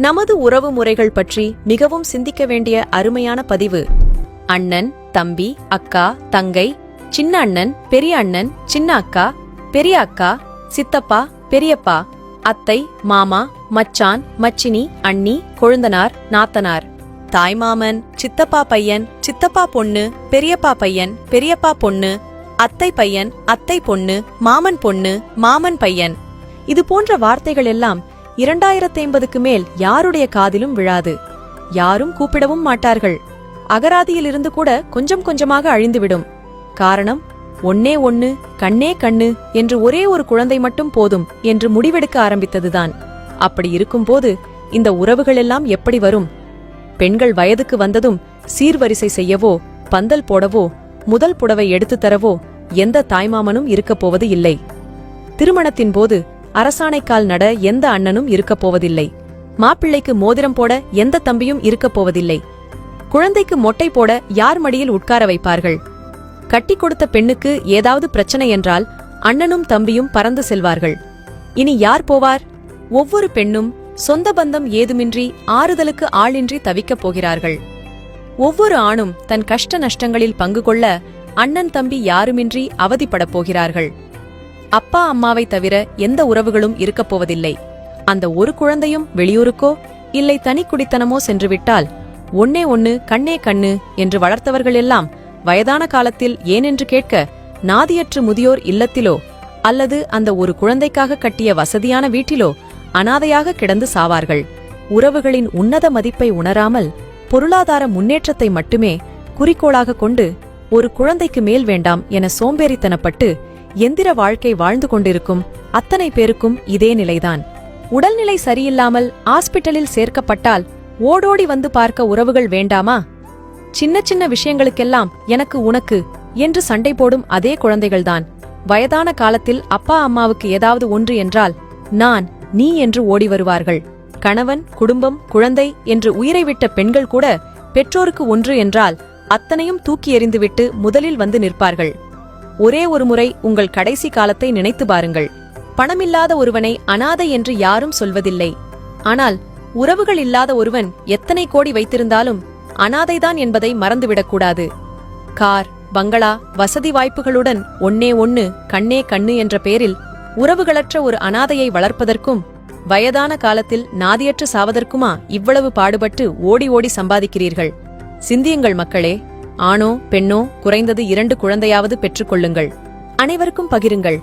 நமது உறவு முறைகள் பற்றி மிகவும் சிந்திக்க வேண்டிய அருமையான பதிவு. அண்ணன், தம்பி, அக்கா, தங்கை, சின்ன அண்ணன், பெரிய அண்ணன், சின்ன அக்கா, பெரிய அக்கா, சித்தப்பா, பெரியப்பா, அத்தை, மாமா, மச்சான், மச்சினி, அண்ணி, கொழுந்தனார், நாத்தனார், தாய்மாமன், சித்தப்பா பையன், சித்தப்பா பொண்ணு, பெரியப்பா பையன், பெரியப்பா பொண்ணு, அத்தை பையன், அத்தை பொண்ணு, மாமன் பொண்ணு, மாமன் பையன். இது போன்ற வார்த்தைகள் எல்லாம் 2050க்கு மேல் யாருடைய காதிலும் விழாது. யாரும் கூப்பிடவும் மாட்டார்கள். அகராதியிலிருந்து கூட கொஞ்சம் கொஞ்சமாக அழிந்துவிடும். காரணம், ஒன்னே ஒன்னு, கண்ணே கண்ணு என்று ஒரே ஒரு குழந்தை மட்டும் போதும் என்று முடிவெடுக்க ஆரம்பித்ததுதான். அப்படி இருக்கும்போது இந்த உறவுகள் எல்லாம் எப்படி வரும்? பெண்கள் வயதுக்கு வந்ததும் சீர்வரிசை செய்யவோ, பந்தல் போடவோ, முதல் புடவை எடுத்து தரவோ எந்த தாய்மாமனும் இருக்கப் போவது இல்லை. திருமணத்தின் போது அரசாணைக்கால் நட எந்த அண்ணனும் இருக்கப் போவதில்லை. மாப்பிள்ளைக்கு மோதிரம் போட எந்த தம்பியும் இருக்கப் போவதில்லை. குழந்தைக்கு மொட்டை போட யார் மடியில் உட்கார வைப்பார்கள்? கட்டி கொடுத்த பெண்ணுக்கு ஏதாவது பிரச்சனை என்றால் அண்ணனும் தம்பியும் பறந்து செல்வார்கள். இனி யார் போவார்? ஒவ்வொரு பெண்ணும் சொந்த பந்தம் ஏதுமின்றி ஆறுதலுக்கு ஆளின்றி தவிக்கப் போகிறார்கள். ஒவ்வொரு ஆணும் தன் கஷ்ட நஷ்டங்களில் பங்கு கொள்ள அண்ணன் தம்பி யாருமின்றி அவதிப்படப் போகிறார்கள். அப்பா அம்மாவை தவிர எந்த உறவுகளும் இருக்கப் போவதில்லை. அந்த ஒரு குழந்தையும் வெளியூருக்கோ இல்லை தனி குடித்தனமோ சென்றுவிட்டால் ஒன்னே ஒன்னு, கண்ணே கண்ணு என்று வளர்த்தவர்கள் எல்லாம் வயதான காலத்தில் ஏனென்று கேட்க நாதியற்று முதியோர் இல்லத்திலோ அல்லது அந்த ஒரு குழந்தைக்காக கட்டிய வசதியான வீட்டிலோ அனாதையாக கிடந்து சாவார்கள். உறவுகளின் உன்னத மதிப்பை உணராமல் பொருளாதார முன்னேற்றத்தை மட்டுமே குறிக்கோளாக கொண்டு ஒரு குழந்தைக்கு மேல் வேண்டாம் என சோம்பேறித்தனப்பட்டு எந்திர வாழ்க்கை வாழ்ந்து கொண்டிருக்கும் அத்தனை பேருக்கும் இதே நிலைதான். உடல்நிலை சரியில்லாமல் ஆஸ்பிட்டலில் சேர்க்கப்பட்டால் ஓடோடி வந்து பார்க்க உறவுகள் வேண்டாமா? சின்ன சின்ன விஷயங்களுக்கெல்லாம் எனக்கு உனக்கு என்று சண்டை போடும் அதே குழந்தைகள்தான் வயதான காலத்தில் அப்பா அம்மாவுக்கு ஏதாவது ஒன்று என்றால் நான், நீ என்று ஓடி வருவார்கள். கணவன், குடும்பம், குழந்தை என்று உயிரை விட்ட பெண்கள் கூட பெற்றோருக்கு ஒன்று என்றால் அத்தனையும் தூக்கி எறிந்துவிட்டு முதலில் வந்து நிற்பார்கள். ஒரே ஒரு முறை உங்கள் கடைசி காலத்தை நினைத்து பாருங்கள். பணமில்லாத ஒருவனை அனாதை என்று யாரும் சொல்வதில்லை. ஆனால் உறவுகள் இல்லாத ஒருவன் எத்தனை கோடி வைத்திருந்தாலும் அனாதைதான் என்பதை மறந்துவிடக்கூடாது. கார், பங்களா, வசதி வாய்ப்புகளுடன் ஒன்னே ஒன்னு, கண்ணே கண்ணு என்ற பெயரில் உறவுகளற்ற ஒரு அனாதையை வளர்ப்பதற்கும் வயதான காலத்தில் நாதியற்று சாவதற்குமா இவ்வளவு பாடுபட்டு ஓடி ஓடி சம்பாதிக்கிறீர்கள்? சிந்தியுங்கள் மக்களே. ஆணோ பெண்ணோ குறைந்தது 2 குழந்தையாவது பெற்றுக்கொள்ளுங்கள். அனைவருக்கும் பகிருங்கள்.